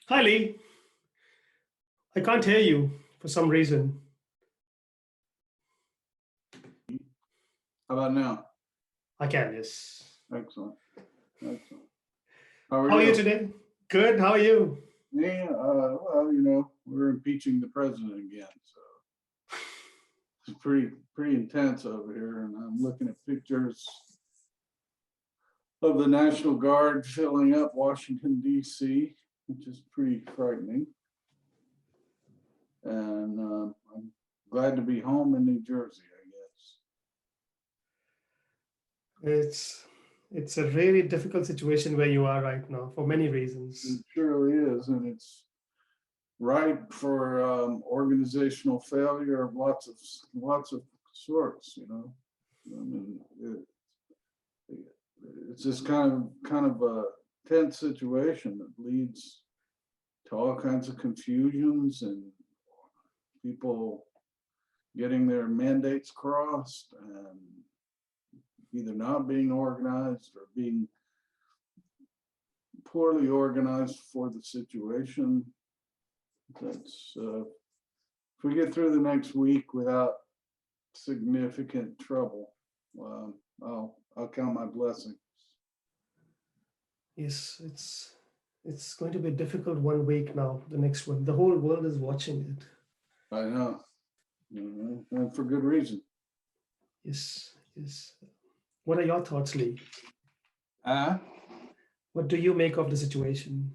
Hi, Lee. I can't hear you for some reason. How about now? I can, yes. Excellent. Excellent. How are How are you you? today? Good. How are you? Yeah, well, we're impeaching the president again, so it's pretty intense over here. And I'm looking at pictures of the National Guard filling up Washington, D.C., which is pretty frightening. And I'm glad to be home in New Jersey, I guess. It's a really difficult situation where you are right now for many reasons. It surely is, and it's ripe for organizational failure of lots of sorts. I mean, it's just kind of a tense situation that leads to all kinds of confusions and people getting their mandates crossed and either not being organized or being poorly organized for the situation. That's if we get through the next week without significant trouble, I'll count my blessings. Yes, it's going to be a difficult 1 week now. The next one, the whole world is watching it. I know, and for good reason. Yes, yes. What are your thoughts, Lee? Uh, What do you make of the situation?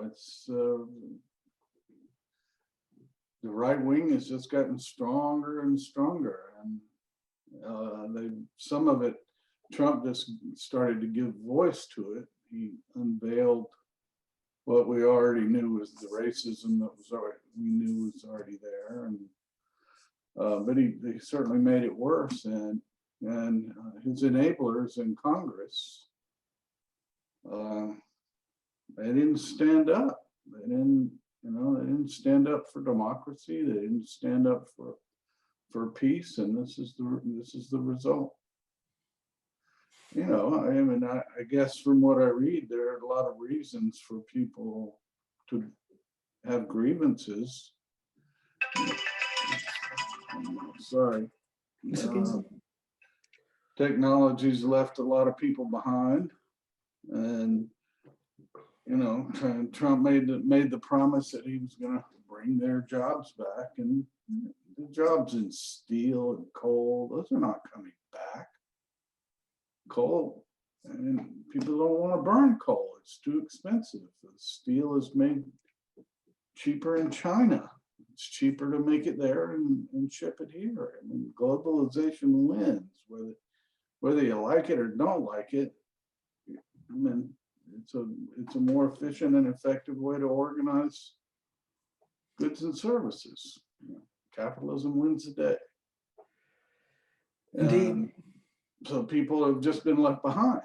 it's the right wing has just gotten stronger and stronger, and some of it, Trump just started to give voice to it. He unveiled what we already knew was the racism that we knew was already there, and but he certainly made it worse, and his enablers in Congress, they didn't stand up. They didn't stand up for democracy. They didn't stand up for peace, and this is the result. I guess from what I read, there are a lot of reasons for people to have grievances. Sorry. It's okay. Technology's left a lot of people behind, and Trump made the promise that he was going to bring their jobs back, and the jobs in steel and coal, those are not coming back. Coal, and people don't want to burn coal. It's too expensive. The steel is made cheaper in China. It's cheaper to make it there and ship it here. I mean, globalization wins, whether you like it or don't like it. I mean, it's a more efficient and effective way to organize goods and services. Capitalism wins the day. Indeed. So people have just been left behind.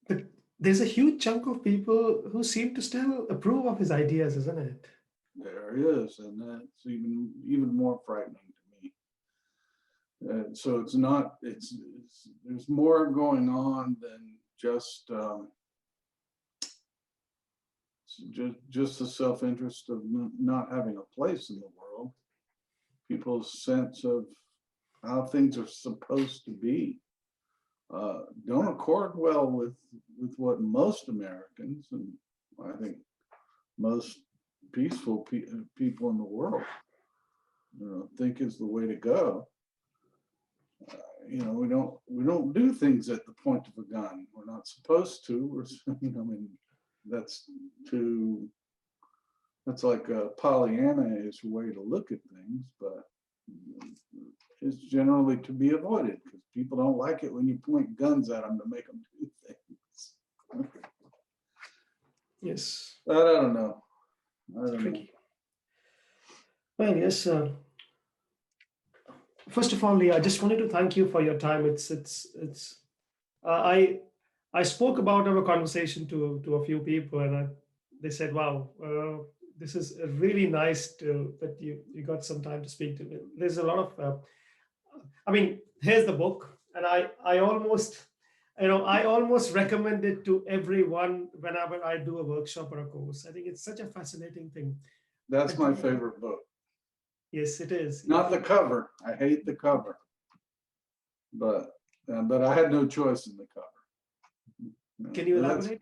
But there's a huge chunk of people who seem to still approve of his ideas, isn't it? There is, and that's even more frightening to me. So it's not. There's more going on than just the self-interest of not having a place in the world. People's sense of how things are supposed to be don't accord well with what most Americans, and I think most peaceful people in the world, think is the way to go. We don't do things at the point of a gun. We're not supposed to. That's like a Pollyanna-ish way to look at things, but it's generally to be avoided because people don't like it when you point guns at them to make them do things. Yes. But I don't know. Tricky. Well, yes. First of all, Lee, I just wanted to thank you for your time. I spoke about our conversation to a few people, and they said, "Wow, this is really nice that you got some time to speak to me." There's a lot of, here's the book, and I almost I almost recommend it to everyone whenever I do a workshop or a course. I think it's such a fascinating thing. I That's my do. favorite book. Yes, it is. Not the cover. I hate the cover, but I had no choice in the cover. Can you But that's elaborate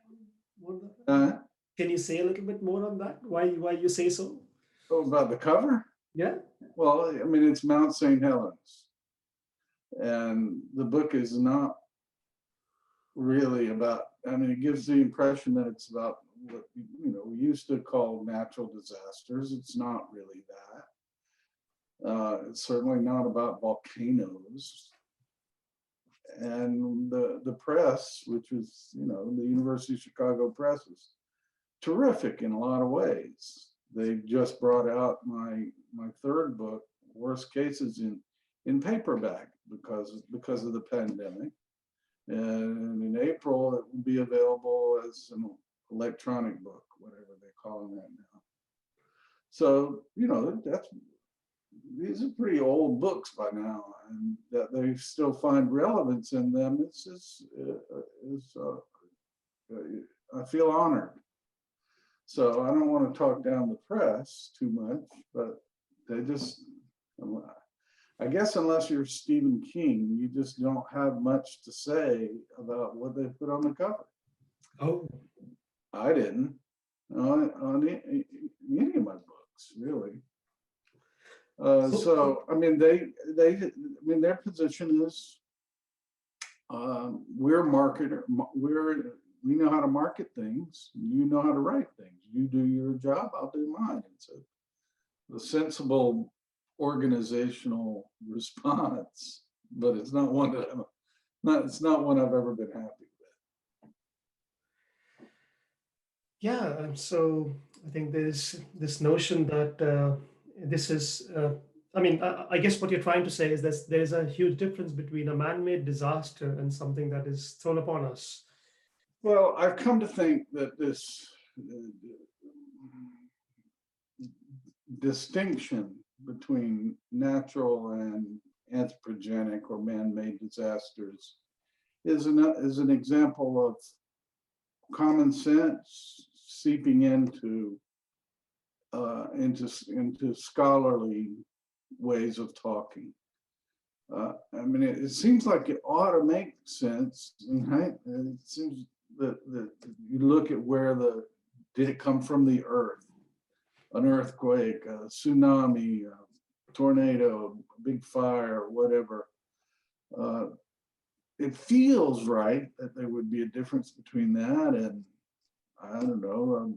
on that? Can you say a little bit more on that? Why you say so? about the cover. Yeah. Well, I mean, it's Mount St Helens, and the book is not really about. I mean, it gives the impression that it's about what we used to call natural disasters. It's not really that. It's certainly not about volcanoes. And the press, which was the University of Chicago Press, is terrific in a lot of ways. They just brought out my third book, Worst Cases, in paperback because of the pandemic. And in April, it will be available as an electronic book, whatever they're calling that now. So, these are pretty old books by now, and that they still find relevance in them. I feel honored. So I don't want to talk down the press too much, but they just, I guess unless you're Stephen King, you just don't have much to say about what they put on the cover. Oh, I didn't on any of my books, really. So I mean, their position is we're marketer. We know how to market things. You know how to write things. You do your job, I'll do mine. It's a sensible organizational response, but it's not one that it's not one I've ever been happy with. yeah. And so I think there's this notion that this is. I mean, I guess what you're trying to say is that there's a huge difference between a man-made disaster and something that is thrown upon us. Well, I've come to think that this distinction between natural and anthropogenic or man-made disasters is an example of common sense seeping into scholarly ways of talking. I mean, it seems like it ought to make sense, right? It seems that you look at did it come from the earth? An earthquake, a tsunami, a tornado, a big fire, whatever. It feels right that there would be a difference between that and, I don't know,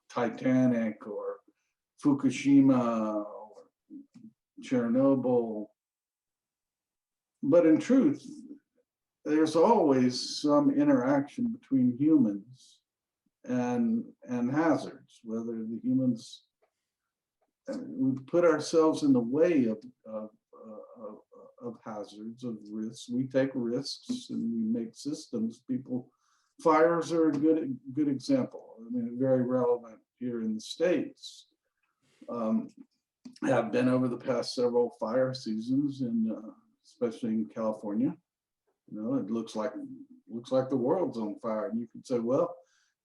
Titanic or Fukushima or Chernobyl. But in truth, there's always some interaction between humans and hazards, whether the humans, we put ourselves in the way of hazards, of risks. We take risks and we make systems. Fires are a good example. I mean, very relevant here in the States. Have been over the past several fire seasons, especially in California. It looks like the world's on fire, and you could say, well,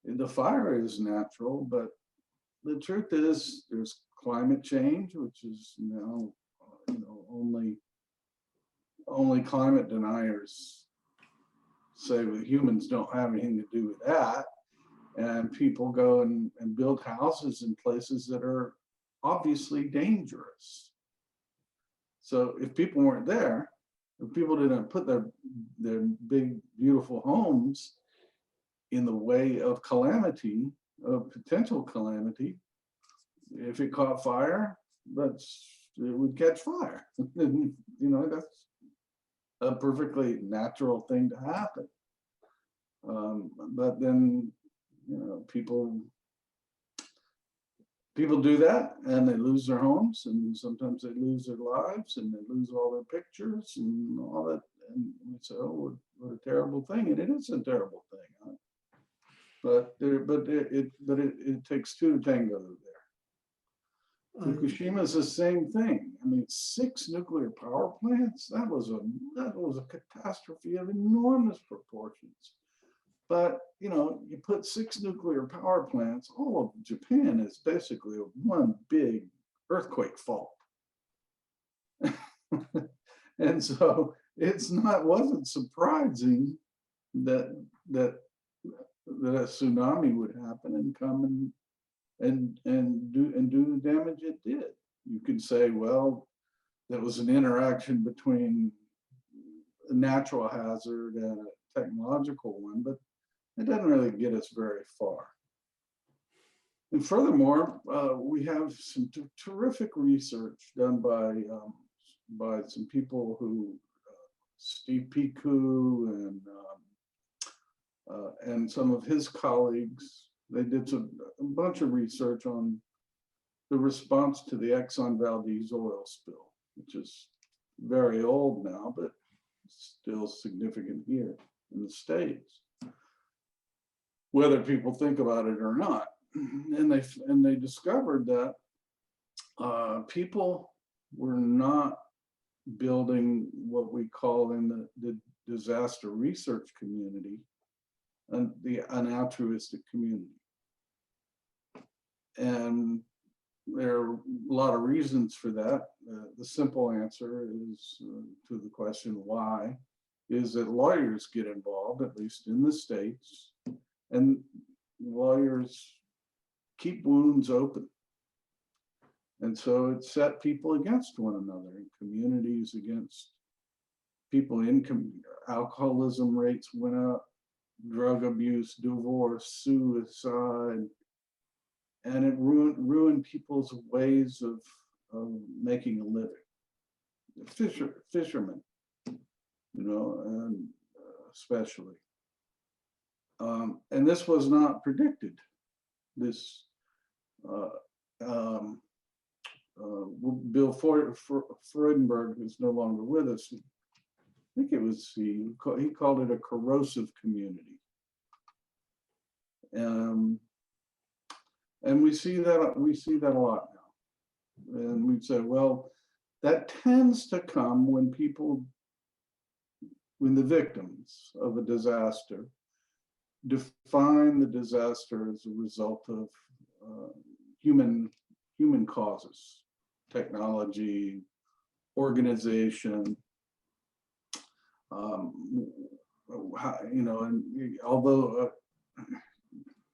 the fire is natural, but the truth is there's climate change, which is now only climate deniers say that humans don't have anything to do with that, and people go and build houses in places that are obviously dangerous. So if people weren't there, if people didn't put their big beautiful homes in the way of calamity, of potential calamity, if it caught fire, it would catch fire. That's a perfectly natural thing to happen. But then, people do that and they lose their homes, and sometimes they lose their lives and they lose all their pictures and all that. And we say, oh, what a terrible thing. And it is a terrible thing. Huh? But it takes two to tango there. I, Fukushima is the same thing. I mean, 6 nuclear power plants, that was a catastrophe of enormous proportions. But, you know, you put 6 nuclear power plants, all of Japan is basically one big earthquake fault. And so wasn't surprising that a tsunami would happen and come and do the damage it did. You could say, well, that was an interaction between a natural hazard and a technological one, but it doesn't really get us very far. And furthermore, we have some terrific research done by some people who, Steve Piku and some of his colleagues. They did a bunch of research on the response to the Exxon Valdez oil spill, which is very old now, but still significant here in the States, whether people think about it or not. And they discovered that people were not building what we call in the disaster research community an altruistic community. And there are a lot of reasons for that. The simple answer is to the question why, is that lawyers get involved, at least in the States, and lawyers keep wounds open. And so it set people against one another, and communities against people. Alcoholism rates went up, drug abuse, divorce, suicide, and it ruined people's ways of making a living. Fishermen, you know, and especially. And this was not predicted. This Bill Freudenberg, who's no longer with us, I think it was he called it a corrosive community. And we see that a lot now. And we'd say, well, that tends to come when the victims of a disaster define the disaster as a result of human causes, technology, organization, you know, and although,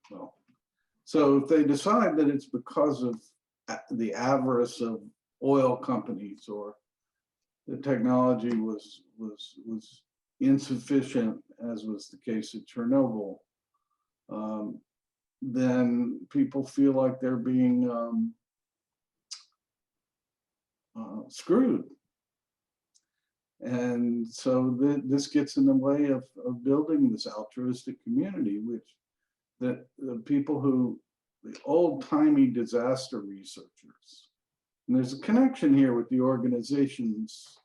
well, so if they decide that it's because of the avarice of oil companies, or the technology was insufficient, as was the case at Chernobyl, then people feel like they're being screwed. And so this gets in the way of building this altruistic community, the people who, the old-timey disaster researchers, and there's a connection here with the organizations,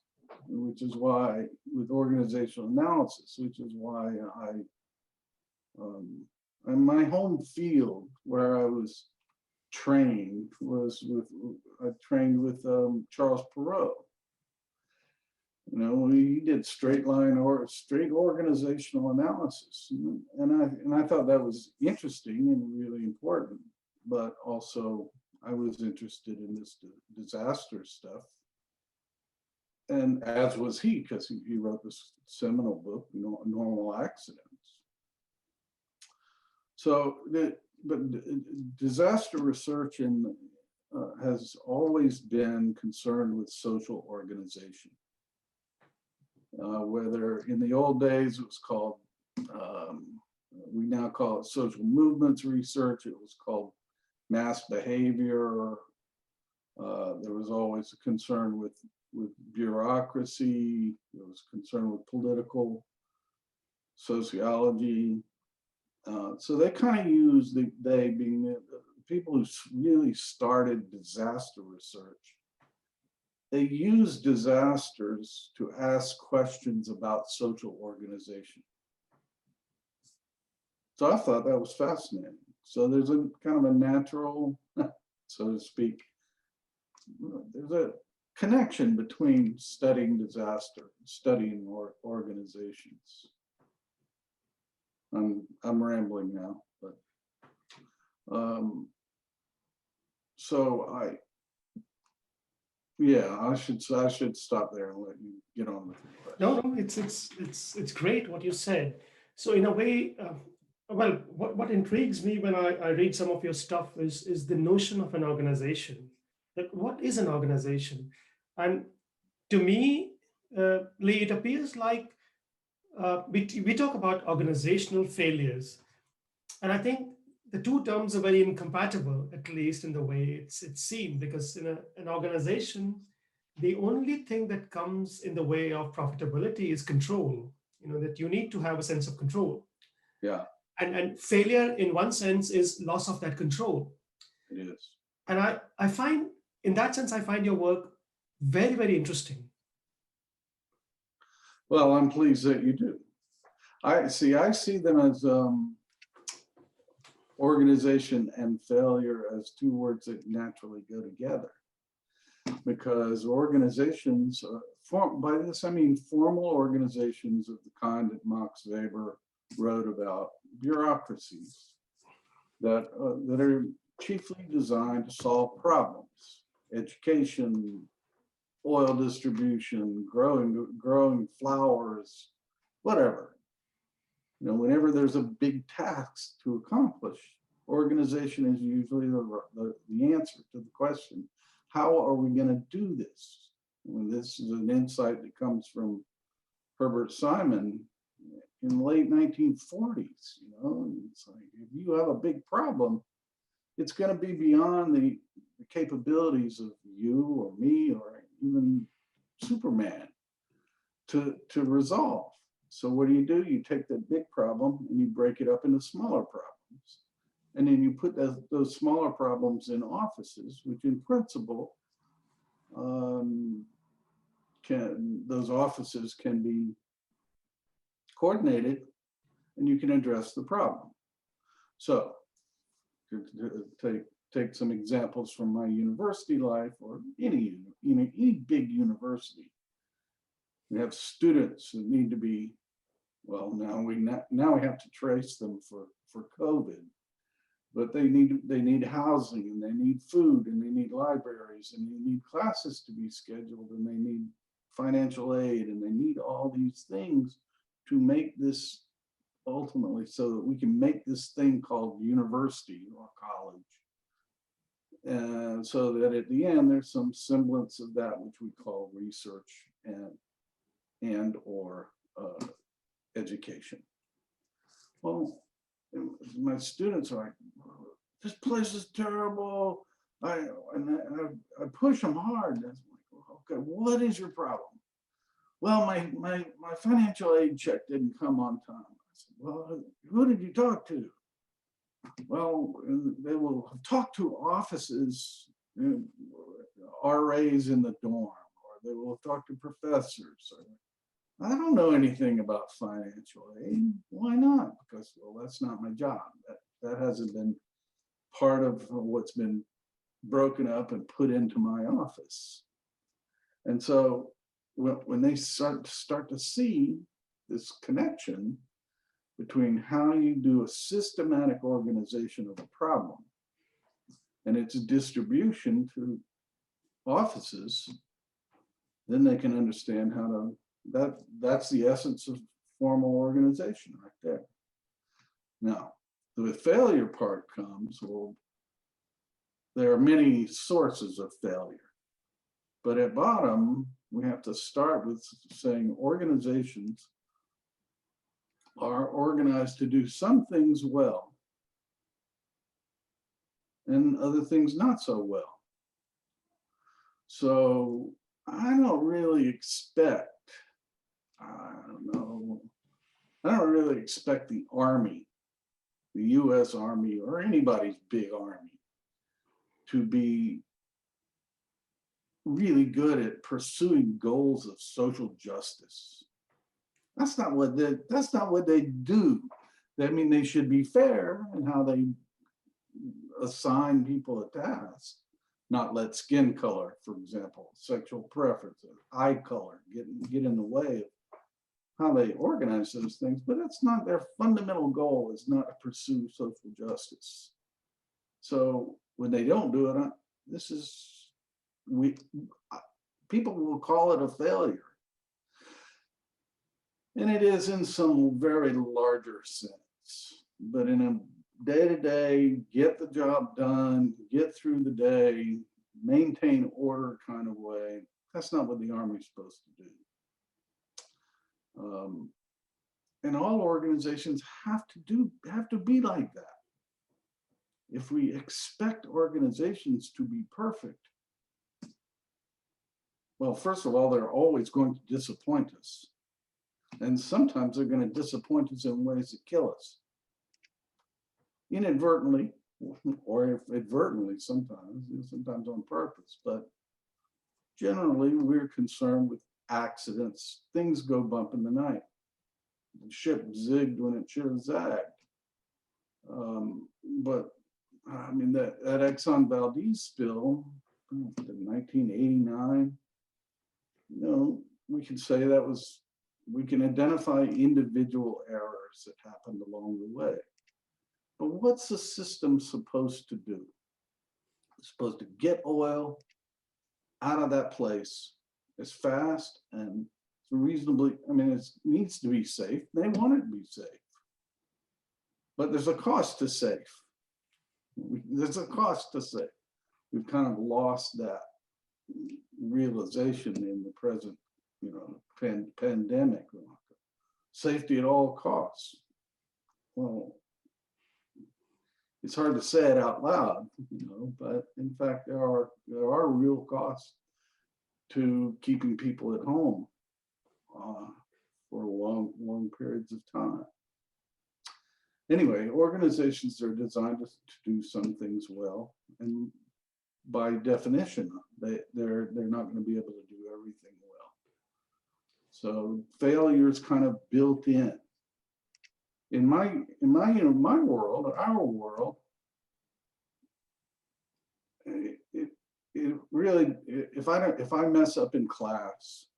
which is why, with organizational analysis, which is why and my home field where I was trained was I trained with Charles Perot. You know, he did straight organizational analysis, and I thought that was interesting and really important. But also, I was interested in this disaster stuff, and as was he, because he wrote this seminal book, Normal Accidents. So, disaster research has always been concerned with social organization. Whether in the old days it was called, we now call it social movements research, it was called mass behavior. There was always a concern with bureaucracy, there was concern with political sociology. So they kind of use they being the people who really started disaster research. They use disasters to ask questions about social organization. So I thought that was fascinating. So there's a kind of a natural, so to speak, there's a connection between studying disaster, studying organizations. I'm rambling now, but so yeah, I should stop there and let you get on with the No, question. no, it's great what you said. So in a way, well, what intrigues me when I read some of your stuff is the notion of an organization. That what is an organization? And to me, Lee, it appears like we talk about organizational failures, and I think the two terms are very incompatible, at least in the way it's seen, because in an organization, the only thing that comes in the way of profitability is control. You know that you need to have a sense of control, Yeah, and failure, in one sense, is loss of that control. it is. And I find, in that sense, I find your work very, very interesting. Well, I'm pleased that you do. I see them as organization and failure as two words that naturally go together, because organizations, by this I mean formal organizations of the kind that Max Weber wrote about, bureaucracies that are chiefly designed to solve problems, education, oil distribution, growing flowers, whatever. You know, whenever there's a big task to accomplish, organization is usually the answer to the question, how are we going to do this? And this is an insight that comes from Herbert Simon in the late 1940s. You know, it's like, if you have a big problem, it's going to be beyond the capabilities of you or me or even Superman to resolve. So what do? You take that big problem and you break it up into smaller problems. And then you put those smaller problems in offices, which in principle, those offices can be coordinated and you can address the problem. So to take some examples from my university life or any big university, we have students that need to be, well, now we have to trace them for COVID, but they need housing and they need food and they need libraries and they need classes to be scheduled and they need financial aid and they need all these things to make this ultimately so that we can make this thing called university or college. And so that at the end, there's some semblance of that which we call research and or education. Well, my students are like, this place is terrible. I push them hard. That's like, okay, what is your problem? Well, my financial aid check didn't come on time. I said, well, who did you talk to? Well, they will talk to offices, RAs in the dorm, or they will talk to professors. I don't know anything about financial aid. Why not? Because, well, that's not my job. That hasn't been part of what's been broken up and put into my office. And so when they start to see this connection between how you do a systematic organization of a problem and its distribution to offices, then they can understand how to, that's the essence of formal organization right there. Now, the failure part comes, well, there are many sources of failure, but at bottom, we have to start with saying organizations are organized to do some things well and other things not so well. So I don't really expect, I don't really expect the Army, the US Army, or anybody's big army to be really good at pursuing goals of social justice. That's not what they do. I mean, they should be fair in how they assign people a task. not let skin color, for example, sexual preference, eye color get in the way of how they organize those things. But that's not their fundamental goal, is not to pursue social justice. So when they don't do it, people will call it a failure. And it is in some very larger sense, but in a day-to-day, get the job done, get through the day, maintain order kind of way, that's not what the Army's supposed to do. And all organizations have to be like that. If we expect organizations to be perfect, well, first of all, they're always going to disappoint us. And sometimes they're going to disappoint us in ways that kill us. Inadvertently, or advertently sometimes on purpose. But generally, we're concerned with accidents. Things go bump in the night. The ship zigged when it should have zagged. But I mean, that Exxon Valdez spill in 1989, we can say that was, we can identify individual errors that happened along the way. But what's the system supposed to do? It's supposed to get oil out of that place as fast and reasonably, I mean, it needs to be safe. They want it to be safe. But there's a cost to safe. There's a cost to safe. We've kind of lost that realization in the present, pandemic. Safety at all costs. Well, it's hard to say it out loud, but in fact, there are real costs to keeping people at home for long periods of time. Anyway, organizations are designed to do some things well, and by definition, they're not going to be able to do everything well. So failure is kind of built in. In my world, our world, it really, if I mess up in class,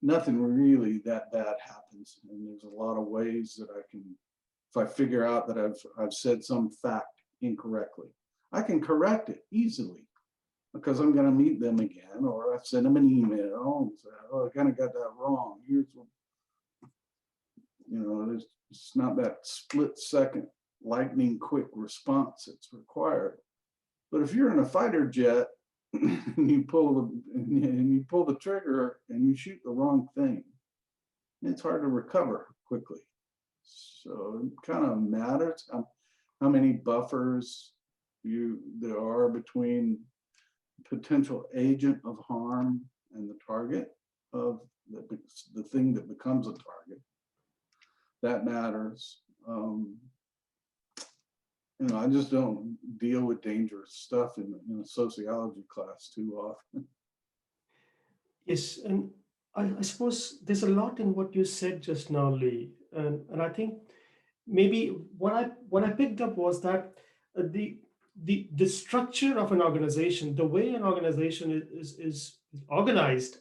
nothing really that bad happens. And there's a lot of ways that I can, if I figure out that I've said some fact incorrectly, I can correct it easily because I'm going to meet them again, or I send them an email and say, oh, I kind of got that wrong. Here's what, it's not that split second lightning quick response that's required. But if you're in a fighter jet and you pull the trigger and you shoot the wrong thing, it's hard to recover quickly. So it kind of matters how many buffers there are between potential agent of harm and the target of the thing that becomes a target. That matters. I just don't deal with dangerous stuff in a sociology class too often. Yes, and I suppose there's a lot in what you said just now, Lee, and I think maybe what I picked up was that the structure of an organization, the way an organization is organized,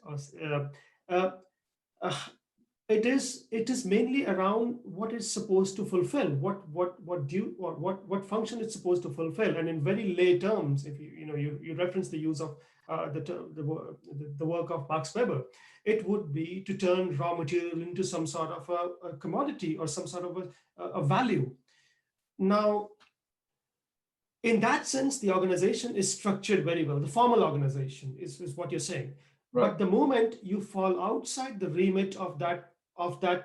it is mainly around what it's supposed to fulfill, what function it's supposed to fulfill, and in very lay terms, if you reference the use of the work of Max Weber, it would be to turn raw material into some sort of a commodity or some sort of a value. Now, in that sense, the organization is structured very well. The formal organization is what you're saying. Right. But the moment you fall outside the remit of the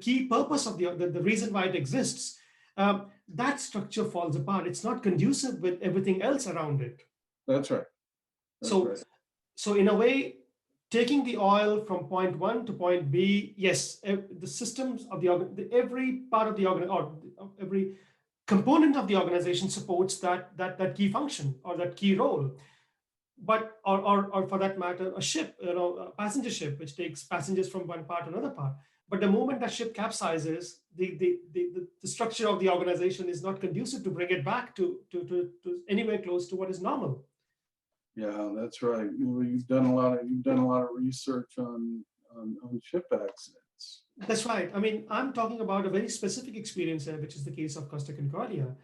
key purpose of the reason why it exists, that structure falls apart. It's not conducive with everything else around it. That's right. So in a way, taking the oil from point one to point B, yes, the systems of every part of the every component of the organization supports that key function or that key role. But or for that matter, a ship, a passenger ship, which takes passengers from one part to another part. But the moment that ship capsizes, the structure of the organization is not conducive to bring it back to anywhere close to what is normal. Yeah, that's right. You've done a lot of research on ship accidents. That's right. I mean, I'm talking about a very specific experience here, which is the case of Costa Concordia.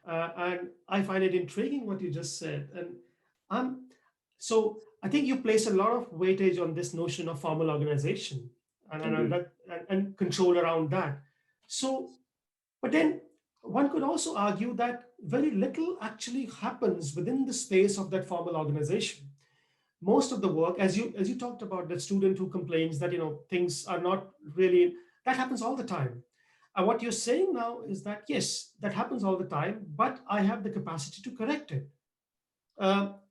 And I find it intriguing what you just said. And I'm so I think you place a lot of weightage on this notion of formal organization I do. and control around that. So, but then one could also argue that very little actually happens within the space of that formal organization. Most of the work, as you talked about, the student who complains that things are not really, that happens all the time. And what you're saying now is that yes, that happens all the time, but I have the capacity to correct it.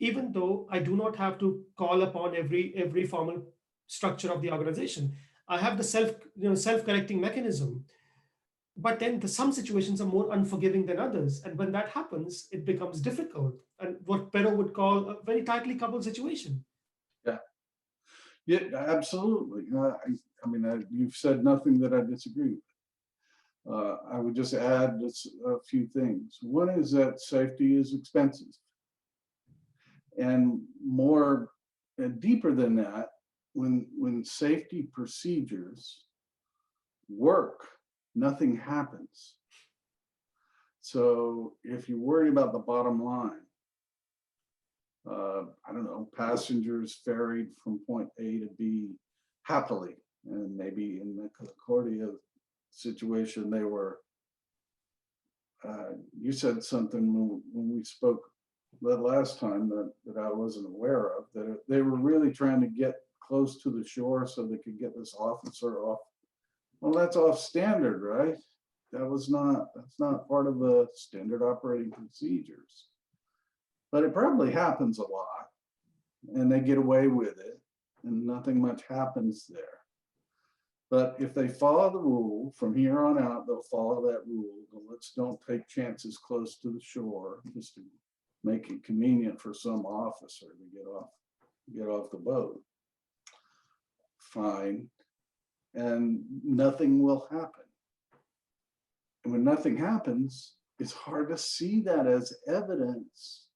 Even though I do not have to call upon every formal structure of the organization, I have the self-correcting mechanism. But then some situations are more unforgiving than others, and when that happens, it becomes difficult, and what Pero would call a very tightly coupled situation. Yeah, yeah, absolutely. You've said nothing that I disagree with. I would just add just a few things. One is that safety is expensive, and more and deeper than that, when safety procedures work, nothing happens. So if you worry about the bottom line, I don't know, passengers ferried from point A to B happily, and maybe in the Concordia situation, they were. You said something when we spoke the last time that I wasn't aware of, that they were really trying to get close to the shore so they could get this officer off. Well, that's off standard, right? That's not part of the standard operating procedures. But it probably happens a lot, and they get away with it, and nothing much happens there. But if they follow the rule from here on out, they'll follow that rule. Let's don't take chances close to the shore just to make it convenient for some officer to get off the boat. Fine. And nothing will happen. And when nothing happens, it's hard to see that as evidence.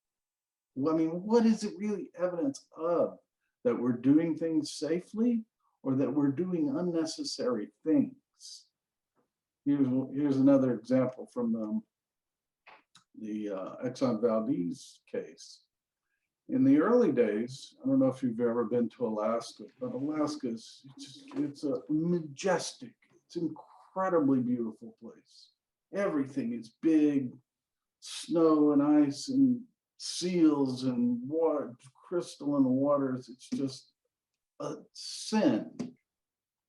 I mean, what is it really evidence of? That we're doing things safely, or that we're doing unnecessary things? Here's another example from the Exxon Valdez case. In the early days, I don't know if you've ever been to Alaska, but Alaska it's a majestic, it's an incredibly beautiful place. Everything is big, snow and ice and seals and water, crystalline waters. It's just a sin.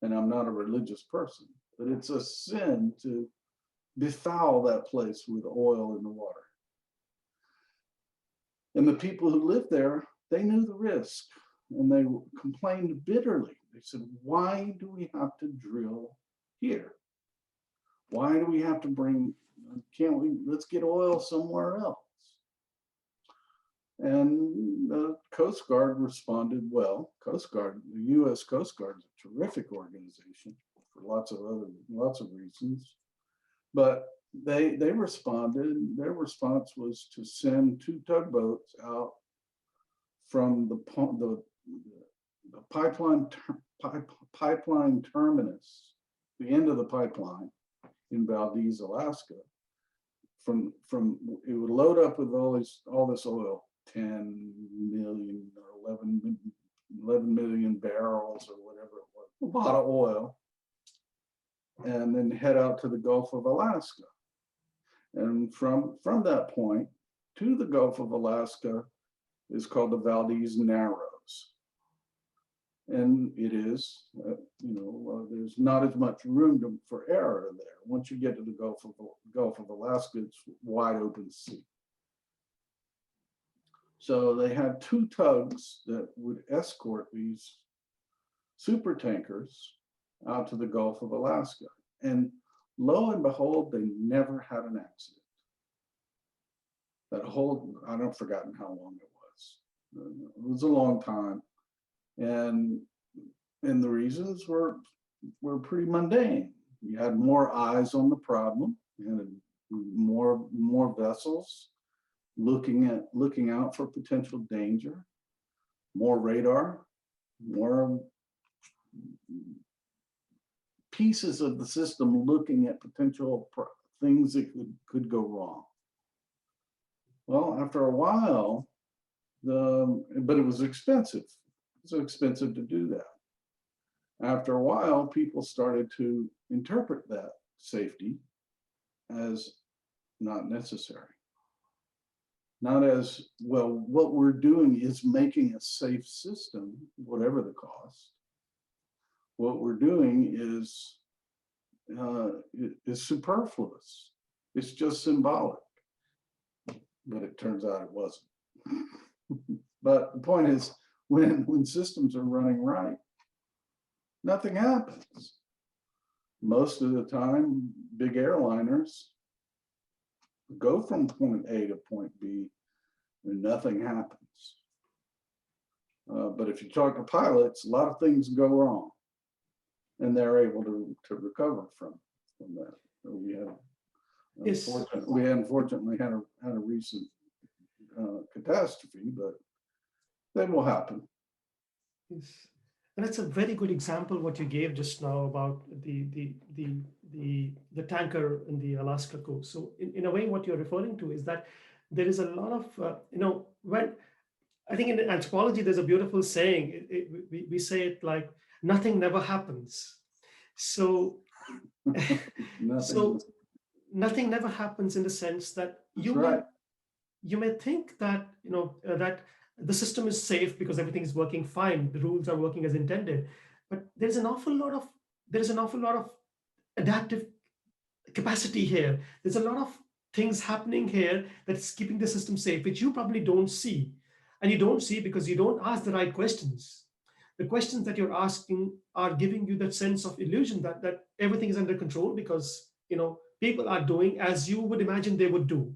And I'm not a religious person, but it's a sin to befoul that place with oil in the water. And the people who lived there, they knew the risk, and they complained bitterly. They said, why do we have to drill here? Why do we have to let's get oil somewhere else? And the Coast Guard responded well. The U.S. Coast Guard is a terrific organization for lots of reasons. But they responded. Their response was to send 2 tugboats out from the pipeline terminus, the end of the pipeline in Valdez, Alaska. From it would load up with all this oil, 10 million or 11 million barrels or whatever it was, a lot of oil, and then head out to the Gulf of Alaska. And from that point to the Gulf of Alaska is called the Valdez Narrows. And it is, there's not as much room for error there. Once you get to the Gulf of Alaska, it's wide open sea. So they had 2 tugs that would escort these super tankers out to the Gulf of Alaska. And lo and behold, they never had an accident. I've forgotten how long it was. It was a long time. And the reasons were were pretty mundane. You had more eyes on the problem, you had more vessels looking out for potential danger, more radar, more pieces of the system looking at potential things that could go wrong. Well, after a while, but it was expensive. It was expensive to do that. After a while, people started to interpret that safety as not necessary. Not as, well, what we're doing is making a safe system, whatever the cost. What we're doing is superfluous. It's just symbolic. But it turns out it wasn't. But the point is, when systems are running right, nothing happens. Most of the time, big airliners go from point A to point B and nothing happens. But if you talk to pilots, a lot of things go wrong and they're able to recover from that. We had, Yes. unfortunately had a recent catastrophe, but they will happen. Yes. And that's a very good example what you gave just now about the tanker in the Alaska coast. So in a way, what you're referring to is that there is a lot of, when I think in anthropology, there's a beautiful saying, we say it like, nothing never happens. So, so nothing never happens in the sense that you may think that, that the system is safe because everything is working fine, the rules are working as intended, but there's an awful lot of adaptive capacity here. There's a lot of things happening here that's keeping the system safe, which you probably don't see. And you don't see because you don't ask the right questions. The questions that you're asking are giving you that sense of illusion that everything is under control because, people are doing as you would imagine they would do.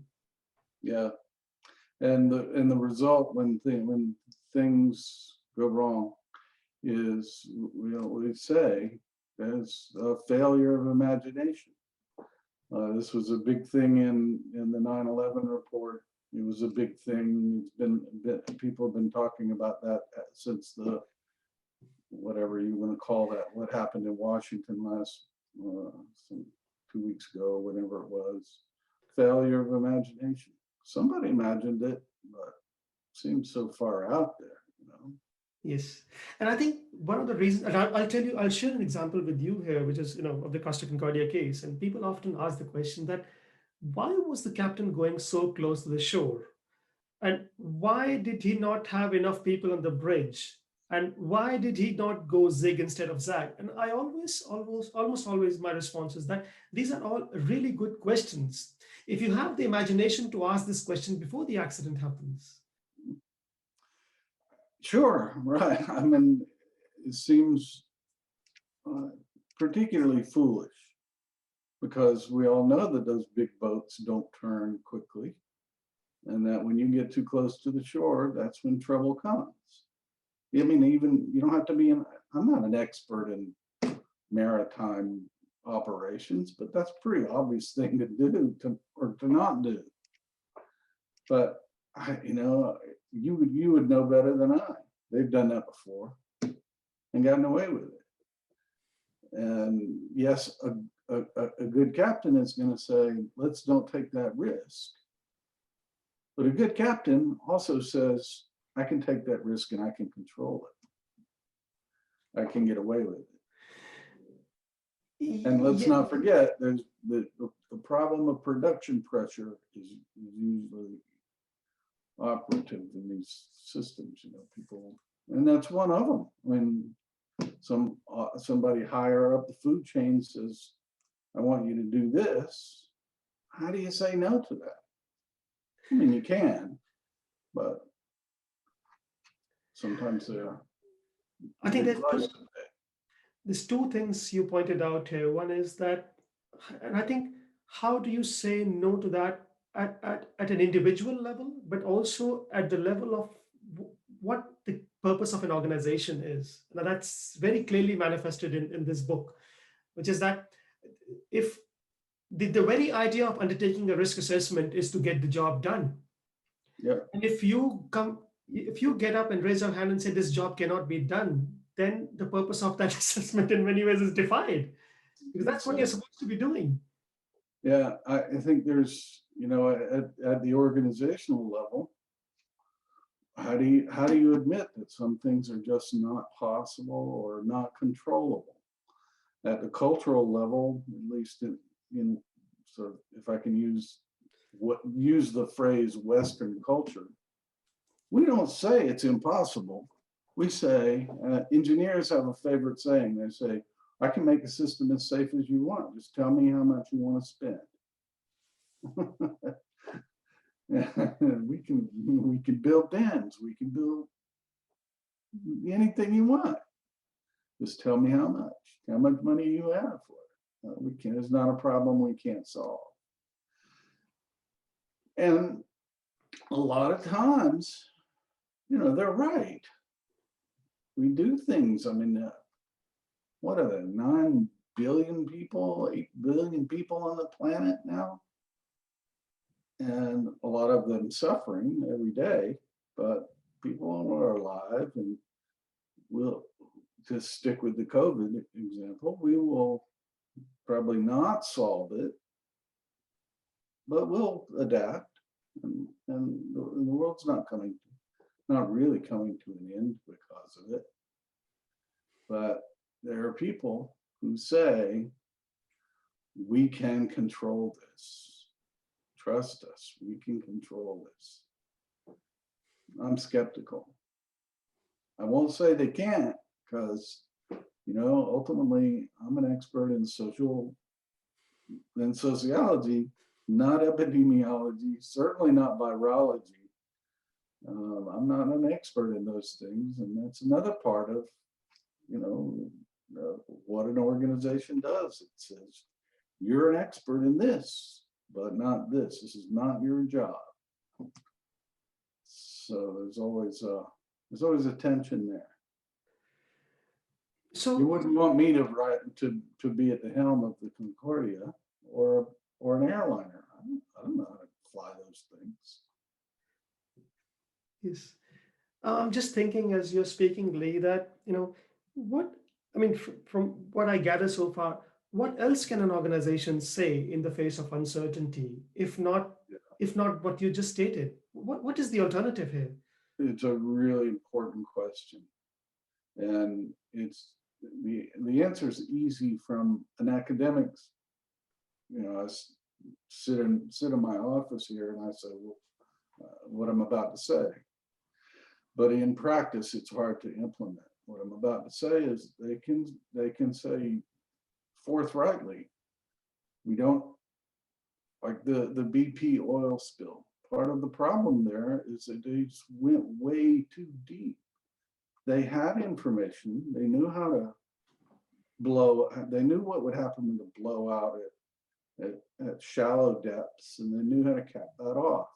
Yeah. And the result when things go wrong is, we say, is a failure of imagination. This was a big thing in the 9/11 report. It was a big thing. People have been talking about that since the, whatever you want to call that, what happened in Washington last 2 weeks ago, whenever it was. Failure of imagination. Somebody imagined it, but it seems so far out there, Yes. And I think one of the reasons, and I'll tell you, I'll share an example with you here, which is, of the Costa Concordia case. And people often ask the question that, why was the captain going so close to the shore? And why did he not have enough people on the bridge? And why did he not go zig instead of zag? And I almost always, my response is that these are all really good questions. If you have the imagination to ask this question before the accident happens. Sure, right. I mean, it seems particularly foolish because we all know that those big boats don't turn quickly and that when you get too close to the shore, that's when trouble comes. I mean, even you don't have to be I'm not an expert in maritime operations, but that's a pretty obvious thing to do or to not do. But you would know better than I. They've done that before and gotten away with it. And yes, a good captain is going to say, let's don't take that risk. But a good captain also says, I can take that risk and I can control it. I can get away with it. And let's not forget, there's the problem of production pressure is usually operative in these systems, people, and that's one of them. When somebody higher up the food chain says, I want you to do this, how do you say no to that? I mean, you can, but sometimes they are. I think there's two things you pointed out here. One is that, and I think, how do you say no to that at an individual level, but also at the level of what the purpose of an organization is. Now, that's very clearly manifested in this book, which is that if the very idea of undertaking a risk assessment is to get the job done. Yeah. And if you get up and raise your hand and say this job cannot be done, then the purpose of that assessment in many ways is defied, because that's what you're supposed to be doing. Yeah, I think there's, at the organizational level, how do you admit that some things are just not possible or not controllable? At the cultural level, at least so if I can use the phrase Western culture, we don't say it's impossible. We say, engineers have a favorite saying. They say, I can make a system as safe as you want. Just tell me how much you want to spend. we can build dams. We can build anything you want. Just tell me how much money you have for it. It's not a problem we can't solve. And a lot of times, they're right. We do things. I mean, what are there, 9 billion people, 8 billion people on the planet now? And a lot of them suffering every day, but people are alive, and we'll just stick with the COVID example. We will probably not solve it, but we'll adapt, and the world's not really coming to an end because of it. But there are people who say, we can control this. Trust us, we can control this. I'm skeptical. I won't say they can't, because, ultimately I'm an expert in sociology, not epidemiology, certainly not virology. I'm not an expert in those things, and that's another part of, what an organization does. It says, you're an expert in this, but not this. This is not your job. So there's always a tension there. So you wouldn't want me to be at the helm of the Concordia or an airliner. I don't know how to fly those things. yes, I'm just thinking as you're speaking, Lee, that from what I gather so far, what else can an organization say in the face of uncertainty, if not what you just stated? What is the alternative here? It's a really important question, and it's the answer is easy from an academic's. I sit in my office here and I say, well, what I'm about to say, but in practice, it's hard to implement. What I'm about to say is they can say forthrightly, we don't, like the BP oil spill. Part of the problem there is that they just went way too deep. They had information. They knew how to they knew what would happen when the blow out at shallow depths, and they knew how to cap that off.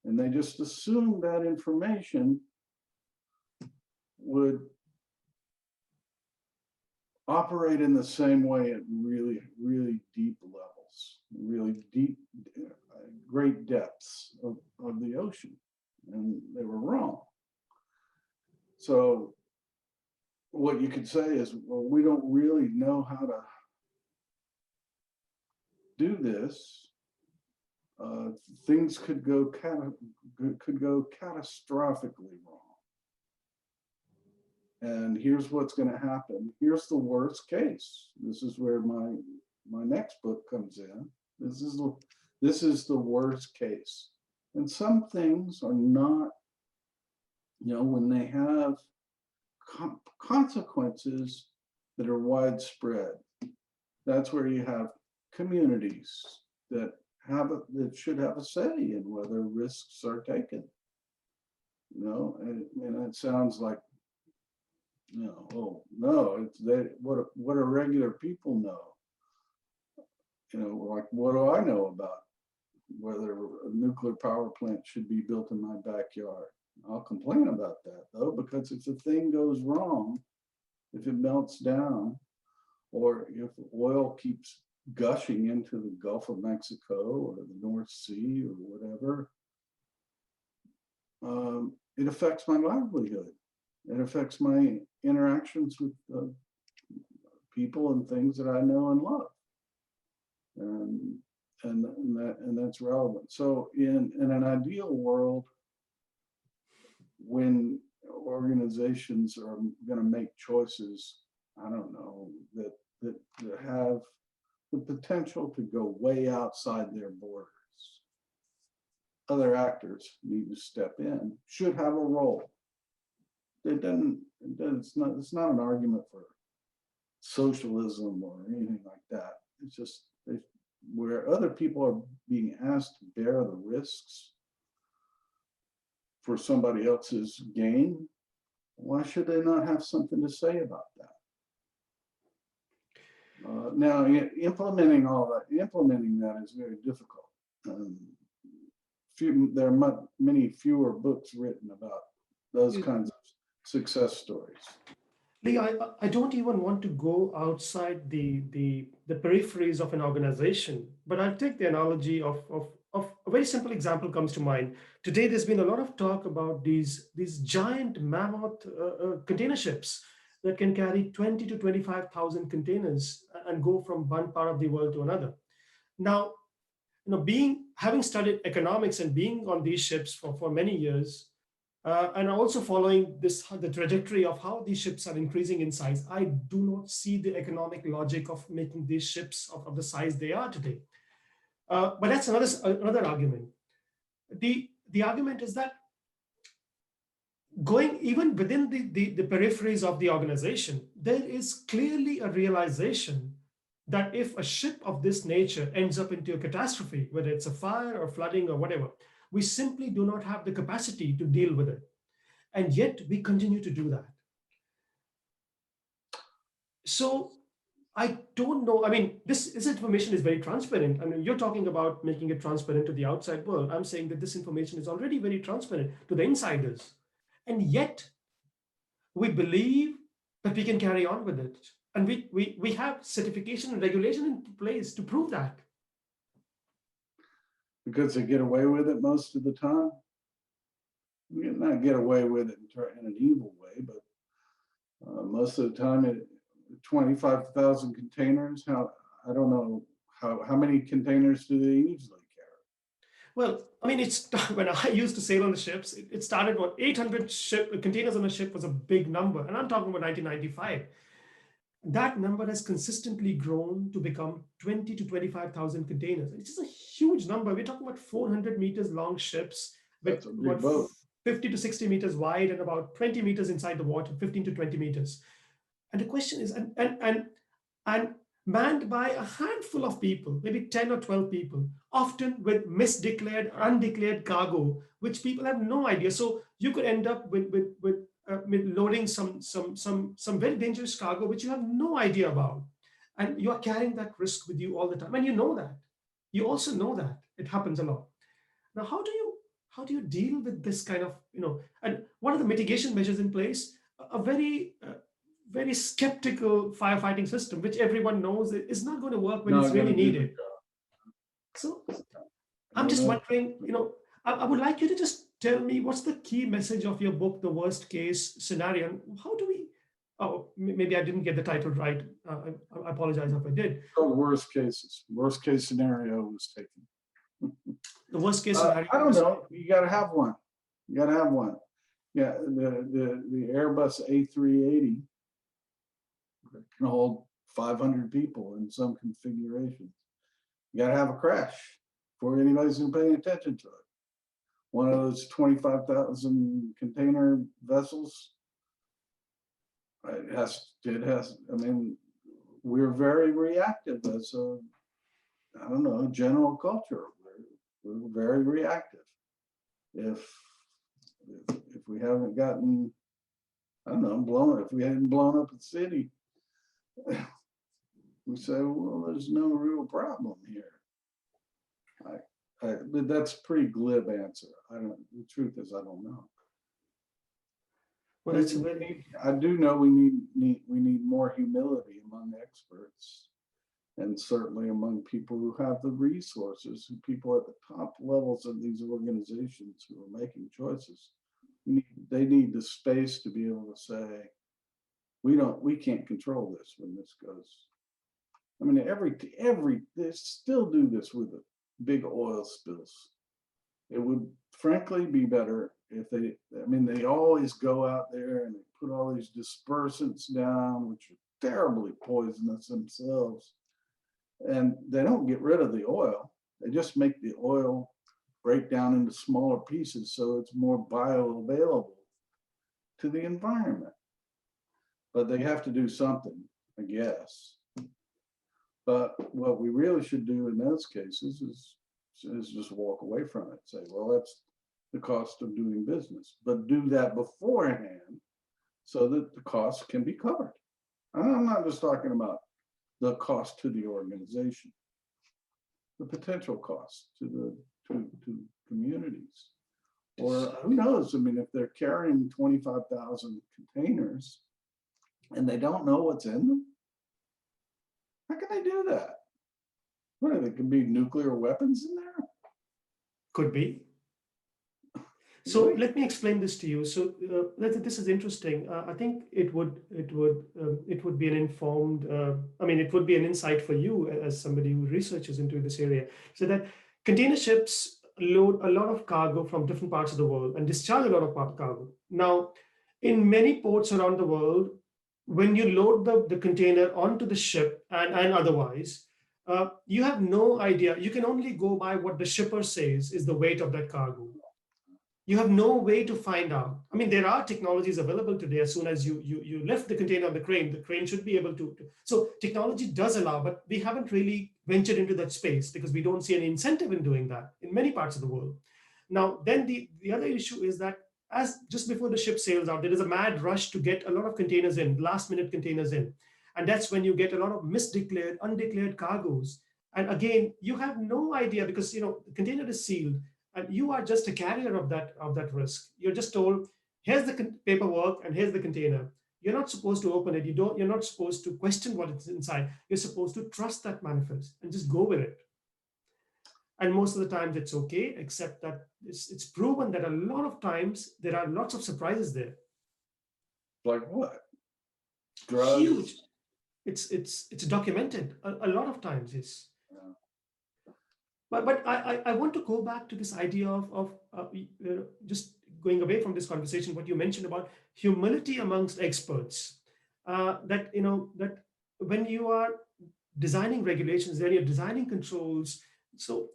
And they just assumed that information would operate in the same way at really, really deep levels, really deep, great depths of the ocean. And they were wrong. So what you could say is, well, we don't really know how to do this. Things could go catastrophically wrong. And here's what's going to happen. Here's the worst case. This is where my next book comes in. This is the worst case. And some things are not, when they have consequences that are widespread. That's where you have communities that should have a say in whether risks are taken. And it sounds like, oh no, what do regular people know? Like, what do I know about whether a nuclear power plant should be built in my backyard? I'll complain about that though, because if the thing goes wrong, if it melts down, or if oil keeps gushing into the Gulf of Mexico or the North Sea or whatever, it affects my livelihood. It affects my interactions with people and things that I know and love. And that's relevant. So in an ideal world, when organizations are going to make choices, I don't know, that have the potential to go way outside their borders, other actors need to step in, should have a role. It's not an argument for socialism or anything like that. It's just where other people are being asked to bear the risks for somebody else's gain, why should they not have something to say about that? Now, implementing that is very difficult. There are many fewer books written about those kinds of success stories. Lee, I don't even want to go outside the peripheries of an organization, but I'll take the analogy of a very simple example comes to mind. Today, there's been a lot of talk about these giant mammoth container ships that can carry 20 to 25,000 containers and go from one part of the world to another. Now, having studied economics and being on these ships for many years, and also following the trajectory of how these ships are increasing in size, I do not see the economic logic of making these ships of the size they are today. But that's another argument. The argument is that going even within the peripheries of the organization, there is clearly a realization that if a ship of this nature ends up into a catastrophe, whether it's a fire or flooding or whatever, we simply do not have the capacity to deal with it. And yet we continue to do that. So I don't know. I mean, this information is very transparent. I mean, you're talking about making it transparent to the outside world. I'm saying that this information is already very transparent to the insiders. And yet we believe that we can carry on with it. And we have certification and regulation in place to prove that. Because they get away with it most of the time. We not get away with it in an evil way, but most of the time, 25,000 containers. I don't know how many containers do they usually carry? Well, I mean, it's when I used to sail on the ships, it started 800 containers on a ship was a big number, and I'm talking about 1995. That number has consistently grown to become 20 to 25,000 containers. It's just a huge number. We're talking about 400 meters long ships with about 50 to 60 meters wide and about 20 meters inside the water, 15 to 20 meters. And the question is, and manned by a handful of people, maybe 10 or 12 people, often with misdeclared, undeclared cargo, which people have no idea. So you could end up with loading some very dangerous cargo, which you have no idea about. And you are carrying that risk with you all the time. And you know that. You also know that it happens a lot. Now, how do you deal with this kind of, and what are the mitigation measures in place? A very skeptical firefighting system, which everyone knows is not going to work when it's really needed. So I'm just wondering, I would like you to just tell me what's the key message of your book, The Worst Case Scenario, and how do we, maybe I didn't get the title right. I apologize if I did. Oh, worst case scenario was taken. The worst case scenario. I don't know. You got to have one. Yeah, the Airbus A380 can hold 500 people in some configurations. You got to have a crash before anybody's paying attention to it. One of those 25,000 container vessels, it has. I mean, we're very reactive as I don't know, general culture. We're very reactive. If we haven't gotten, I don't know, if we hadn't blown up a city, we say, well, there's no real problem here. But that's a pretty glib answer. The truth is, I don't know. Well, that's a very I do know we need more humility among experts, and certainly among people who have the resources, who people at the top levels of these organizations who are making choices. They need the space to be able to say, we can't control this when this goes. I mean, they still do this with the big oil spills. It would frankly be better if they always go out there and they put all these dispersants down, which are terribly poisonous themselves. And they don't get rid of the oil. They just make the oil break down into smaller pieces so it's more bioavailable to the environment. But they have to do something, I guess. But what we really should do in those cases is just walk away from it. Say, well, that's the cost of doing business. But do that beforehand so that the costs can be covered. And I'm not just talking about the cost to the organization, the potential cost to communities. Or who knows? I mean, if they're carrying 25,000 containers and they don't know what's in them, how can they do that? What, there could be nuclear weapons in there? could be. So Really? let me explain this to you. So this is interesting. I think it would be an informed. It would be an insight for you as somebody who researches into this area. So that container ships load a lot of cargo from different parts of the world and discharge a lot of cargo. Now, in many ports around the world, when you load the container onto the ship and otherwise, you have no idea. You can only go by what the shipper says is the weight of that cargo. You have no way to find out. I mean, there are technologies available today. As soon as you lift the container on the crane should be able to. So technology does allow, but we haven't really ventured into that space because we don't see any incentive in doing that in many parts of the world. Now, then the other issue is that as just before the ship sails out, there is a mad rush to get a lot of containers in, last minute containers in. And that's when you get a lot of misdeclared, undeclared cargoes. And again, you have no idea because the container is sealed. And you are just a carrier of that risk. You're just told, here's the paperwork and here's the container. You're not supposed to open it. You're not supposed to question what is inside. You're supposed to trust that manifest and just go with it. And most of the times it's okay, except that it's proven that a lot of times there are lots of surprises there. Like what? Drugs? Huge. It's documented a lot of times. Yes. Yeah. But I want to go back to this idea of just going away from this conversation, what you mentioned about humility amongst experts. That when you are designing regulations, then you're designing controls. So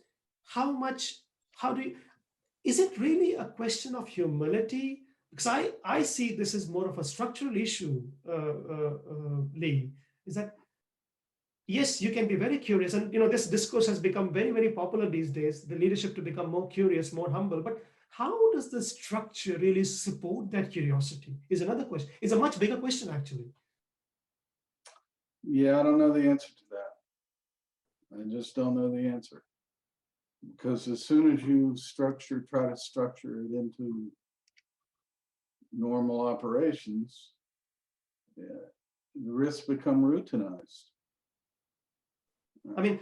is it really a question of humility? Because I see this as more of a structural issue, Lee, is that yes, you can be very curious. And this discourse has become very, very popular these days, the leadership to become more curious, more humble. But how does the structure really support that curiosity is another question. It's a much bigger question, actually. Yeah, I don't know the answer to that. I just don't know the answer. Because as soon as you try to structure it into normal operations, the risks become routinized. I mean,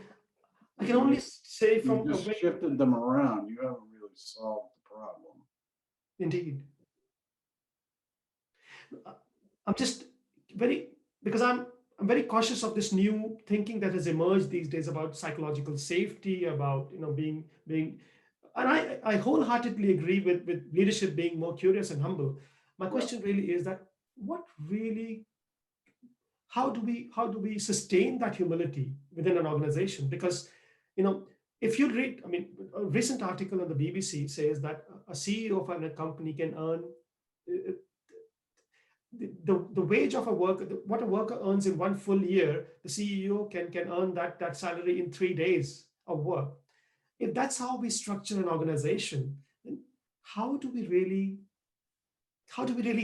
I can only say from you just shifted them around. You haven't really solved the problem. Indeed. I'm just because I'm very cautious of this new thinking that has emerged these days about psychological safety, about being, and I wholeheartedly agree with leadership being more curious and humble. My question really is that how do we sustain that humility within an organization? Because if you read, a recent article on the BBC says that a CEO of a company can earn the wage of a worker, what a worker earns in one full year, the CEO can earn that salary in 3 days of work. If that's how we structure an organization, then how do we really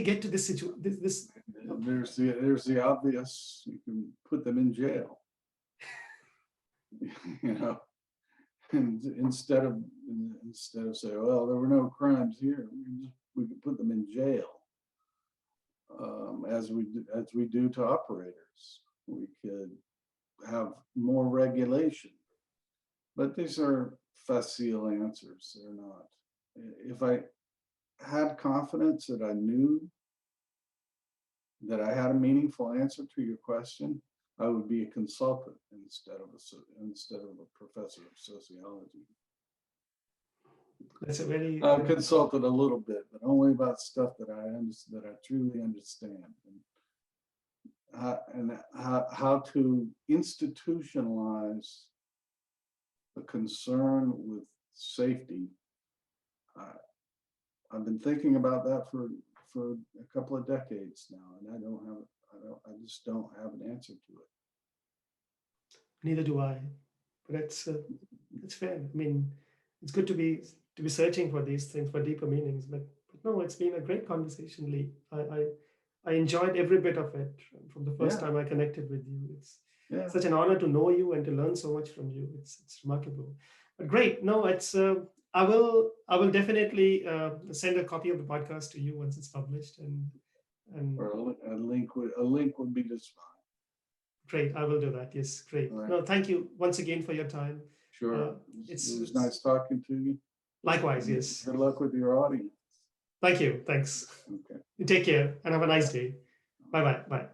get to this situation? There's the obvious. You can put them in jail. And instead of saying, well, there were no crimes here, we can put them in jail. as we do to operators. We could have more regulation, but these are facile answers. They're not. If I had confidence that I knew that I had a meaningful answer to your question, I would be a consultant instead of a professor of sociology. That's a very I've consulted a little bit, but only about stuff that I truly understand, and how to institutionalize a concern with safety. I've been thinking about that for a couple of decades now, and I just don't have an answer to it. neither do I, but it's fair. I mean, it's good to be searching for these things, for deeper meanings. But no, it's been a great conversation, Lee. I enjoyed every bit of it from the first Yeah. time I connected with you. It's Yeah. such an honor to know you and to learn so much from you. It's remarkable. But great. No, it's I will definitely send a copy of the podcast to you once it's published, and Or a link would be just fine. great. I will do that. Yes, great. All right. No, thank you once again for your time. Sure. It it's was nice talking to you. Likewise, yes. Good luck with your audience. Thank you. Thanks. Okay. You take care and have a nice day. Bye bye. Bye.